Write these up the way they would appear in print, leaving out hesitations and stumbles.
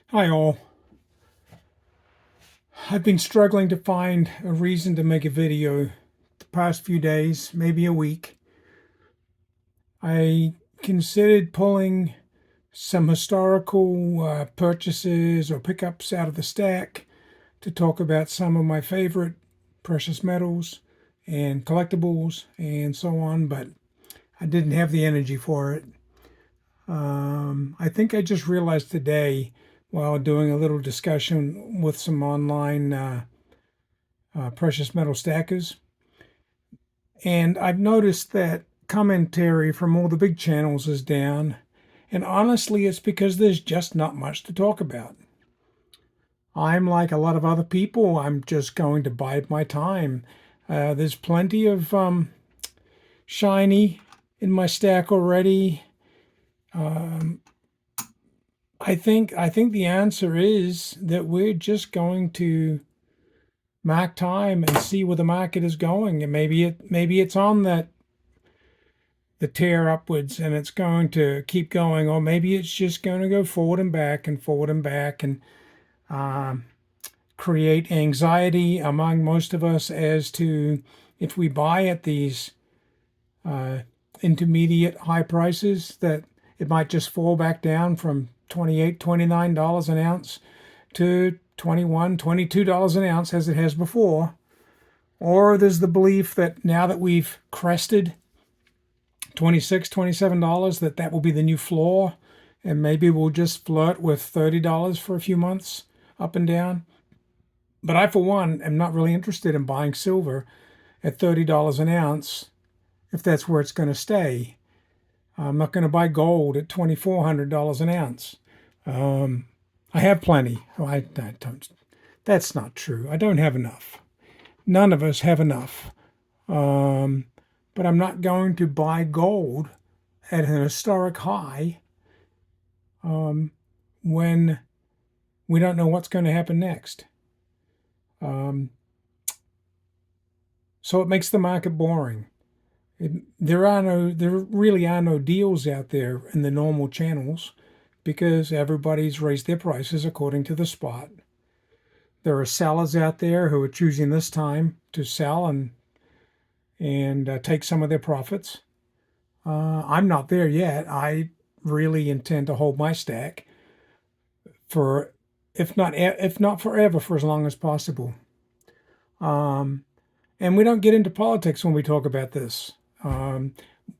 Hi all. I've been struggling to find a reason to make a video the past few days, maybe a week. I considered pulling some historical purchases or pickups out of the stack to talk about some of my favorite precious metals and collectibles and so on, but I didn't have the energy for it. I think I just realized today while doing a little discussion with some online precious metal stackers. And I've noticed that commentary from all the big channels is down. And honestly, it's because there's just not much to talk about. I'm like a lot of other people, I'm just going to bide my time. There's plenty of shiny in my stack already. Um, I think the answer is that we're just going to mark time and see where the market is going, and maybe it's on that the tear upwards and it's going to keep going, or maybe it's just going to go forward and back and forward and back and um, create anxiety among most of us as to if we buy at these uh, intermediate high prices that it might just fall back down from $28, $29 an ounce to $21, $22 an ounce as it has before. Or there's the belief that now that we've crested $26, $27, that will be the new floor, and maybe we'll just flirt with $30 for a few months up and down. But I, for one, am not really interested in buying silver at $30 an ounce if that's where it's going to stay. I'm not going to buy gold at $2,400 an ounce. I have plenty. I don't. That's not true. I don't have enough. None of us have enough. But I'm not going to buy gold at an historic high when we don't know what's going to happen next. So it makes the market boring. There really are no deals out there in the normal channels because everybody's raised their prices according to the spot. There are sellers out there who are choosing this time to sell and take some of their profits. I'm not there yet. I really intend to hold my stack for, if not forever, for as long as possible. And we don't get into politics when we talk about this.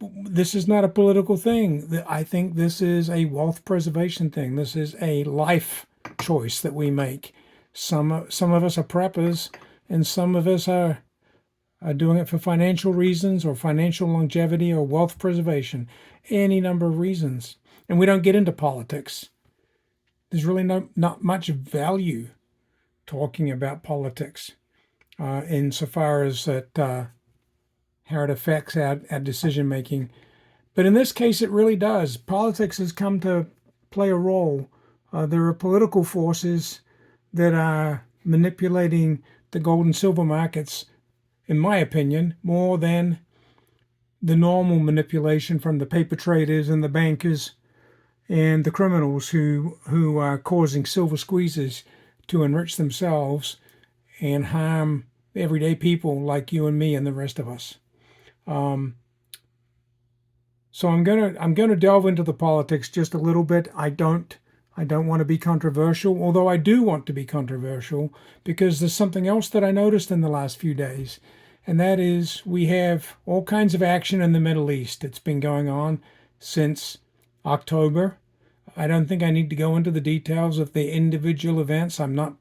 This is not a political thing. I think this is a wealth preservation thing. This is a life choice that we make. Some of us are preppers, and some of us are doing it for financial reasons or financial longevity or wealth preservation, any number of reasons. And we don't get into politics. There's really not much value talking about politics insofar as that how it affects our decision making. But in this case, it really does. Politics has come to play a role. There are political forces that are manipulating the gold and silver markets, in my opinion, more than the normal manipulation from the paper traders and the bankers and the criminals who are causing silver squeezes to enrich themselves and harm everyday people like you and me and the rest of us. So I'm gonna delve into the politics just a little bit. I don't want to be controversial, although I do want to be controversial because there's something else that I noticed in the last few days, and that is we have all kinds of action in the Middle East. It's been going on since October. I don't think I need to go into the details of the individual events. I'm not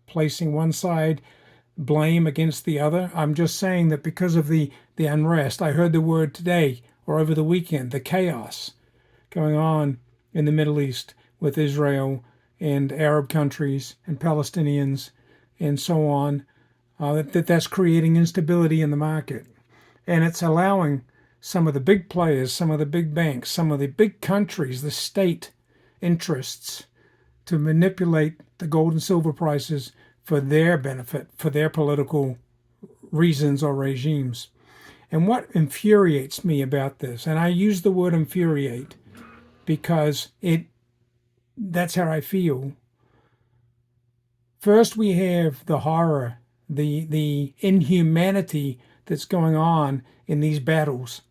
placing one side blame against the other. I'm just saying that because of the unrest, I heard the word today or over the weekend, the chaos going on in the Middle East with Israel and Arab countries and Palestinians and so on, that's creating instability in the market. And it's allowing some of the big players, some of the big banks, some of the big countries, the state interests to manipulate the gold and silver prices for their benefit, for their political reasons or regimes. And what infuriates me about this, and I use the word infuriate because that's how I feel, First, we have the horror, the inhumanity that's going on in these battles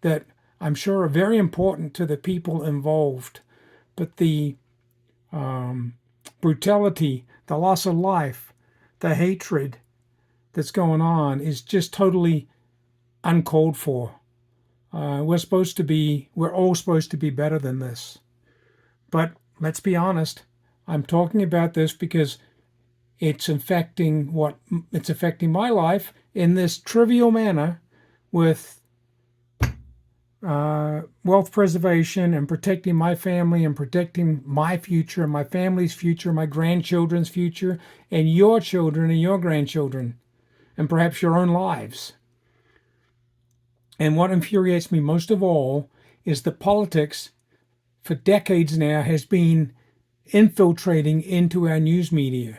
that I'm sure are very important to the people involved. But the brutality, the loss of life, the hatred that's going on is just totally uncalled for. We're all supposed to be better than this. But let's be honest, I'm talking about this because it's affecting my life in this trivial manner with wealth preservation and protecting my family and protecting my future, my family's future, my grandchildren's future, and your children and your grandchildren, and perhaps your own lives. And what infuriates me most of all is that politics for decades now has been infiltrating into our news media.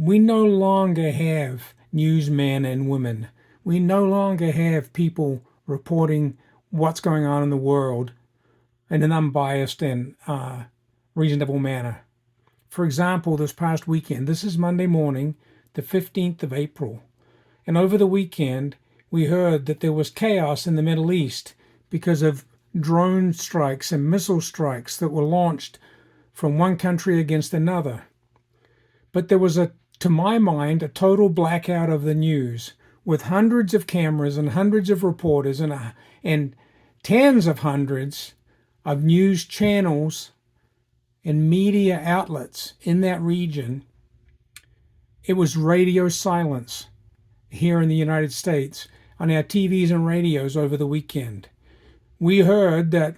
We no longer have newsmen and women. We no longer have people reporting what's going on in the world in an unbiased and reasonable manner. For example, this past weekend, this is Monday morning, the 15th of April, and over the weekend, we heard that there was chaos in the Middle East because of drone strikes and missile strikes that were launched from one country against another. But there was, to my mind, a total blackout of the news, with hundreds of cameras and hundreds of reporters and tens of hundreds of news channels and media outlets in that region. It was radio silence here in the United States on our TVs and radios over the weekend. We heard that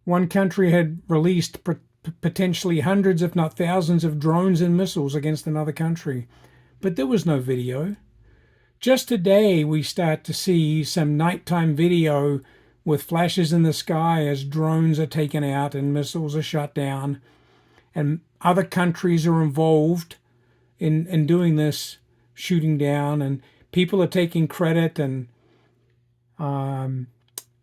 one country had released potentially hundreds, if not thousands, of drones and missiles against another country, but there was no video. Just today, we start to see some nighttime video with flashes in the sky as drones are taken out and missiles are shot down, and other countries are involved in doing this shooting down, and people are taking credit and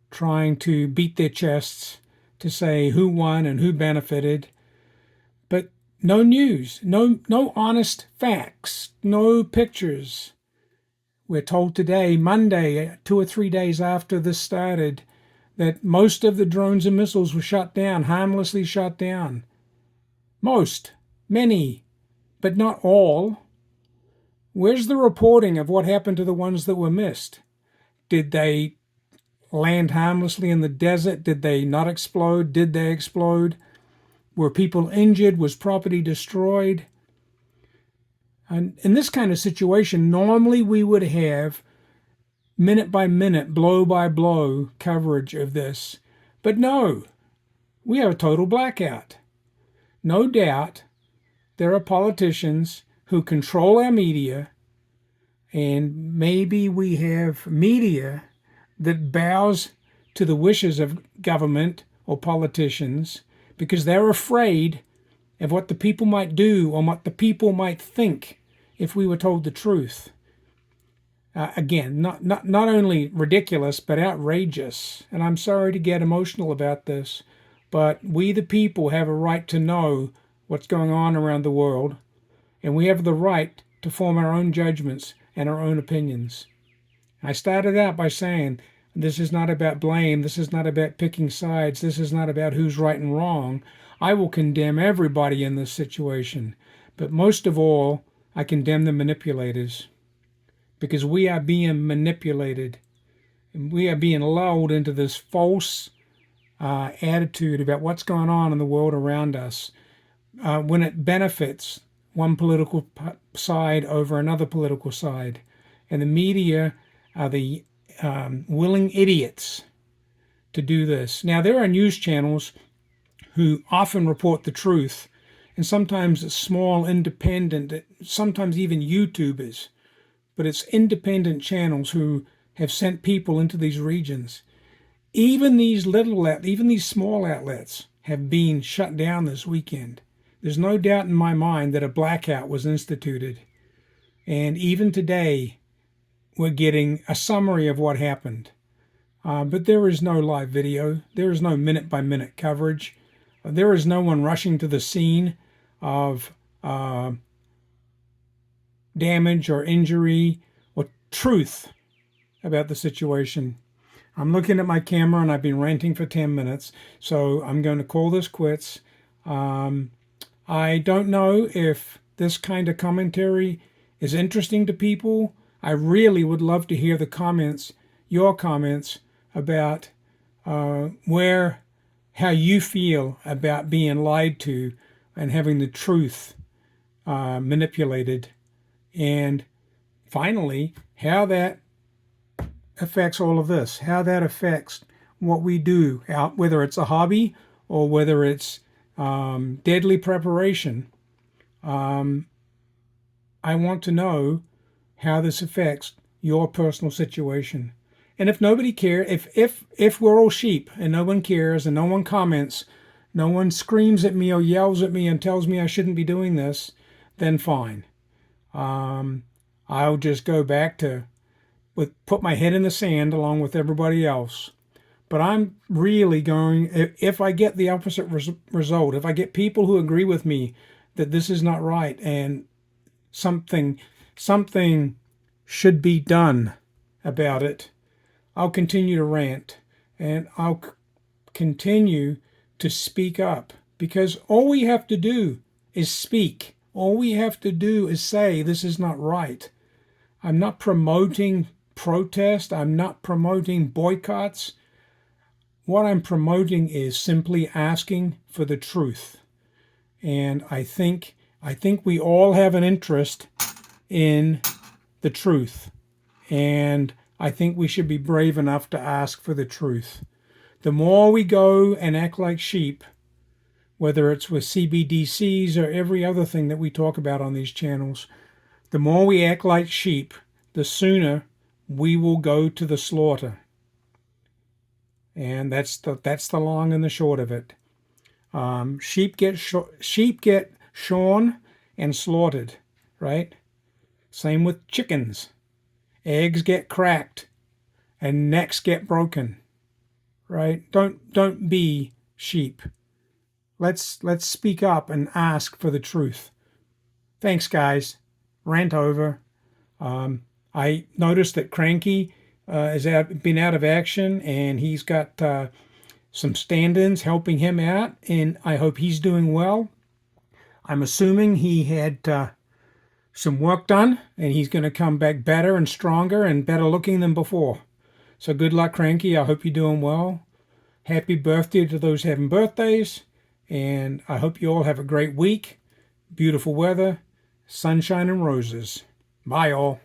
trying to beat their chests to say who won and who benefited. But no news, no honest facts, no pictures. We're told today, Monday, 2 or 3 days after this started, that most of the drones and missiles were shot down, harmlessly shot down. Many, but not all. Where's the reporting of what happened to the ones that were missed? Did they land harmlessly in the desert? Did they not explode? Did they explode? Were people injured? Was property destroyed? And in this kind of situation, normally we would have minute by minute, blow by blow coverage of this. But no, we have a total blackout. No doubt there are politicians who control our media, and maybe we have media that bows to the wishes of government or politicians because they're afraid of what the people might do or what the people might think if we were told the truth. Again, not only ridiculous, but outrageous. And I'm sorry to get emotional about this, but we the people have a right to know what's going on around the world, and we have the right to form our own judgments and our own opinions. I started out by saying this is not about blame, this is not about picking sides, this is not about who's right and wrong. I will condemn everybody in this situation, but most of all, I condemn the manipulators, because we are being manipulated, and we are being lulled into this false attitude about what's going on in the world around us when it benefits one political side over another political side. And the media are the willing idiots to do this. Now, there are news channels who often report the truth, and sometimes small, independent, sometimes even YouTubers, but it's independent channels who have sent people into these regions. Even these small outlets have been shut down this weekend. There's no doubt in my mind that a blackout was instituted. And even today, we're getting a summary of what happened. But there is no live video. There is no minute-by-minute coverage. There is no one rushing to the scene of damage or injury or truth about the situation. I'm looking at my camera and I've been ranting for 10 minutes, so I'm going to call this quits. I don't know if this kind of commentary is interesting to people. I really would love to hear the comments, your comments about how you feel about being lied to and having the truth manipulated, and finally, how that affects all of this, how that affects what we do, whether it's a hobby or whether it's deadly preparation. I want to know how this affects your personal situation. And if nobody cares, if we're all sheep and no one cares and no one comments, no one screams at me or yells at me and tells me I shouldn't be doing this, then fine. I'll just go back to put my head in the sand along with everybody else. But I'm really going, if I get the opposite result, if I get people who agree with me that this is not right and something should be done about it, I'll continue to rant and I'll continue to speak up, because all we have to do is speak. All we have to do is say this is not right. I'm not promoting protest. I'm not promoting boycotts. What I'm promoting is simply asking for the truth. And I think we all have an interest in the truth. And I think we should be brave enough to ask for the truth. The more we go and act like sheep, whether it's with CBDCs or every other thing that we talk about on these channels, the more we act like sheep, the sooner we will go to the slaughter. And that's the long and the short of it. Sheep get shorn and slaughtered, right? Same with chickens. Eggs get cracked and necks get broken, right? Don't be sheep. Let's speak up and ask for the truth. Thanks, guys. Rant over. I noticed that Cranky has been out of action, and he's got some stand-ins helping him out, and I hope he's doing well. I'm assuming he had some work done, and he's going to come back better and stronger and better looking than before. So good luck, Cranky. I hope you're doing well. Happy birthday to those having birthdays, and I hope you all have a great week. Beautiful weather, sunshine and roses. Bye, all.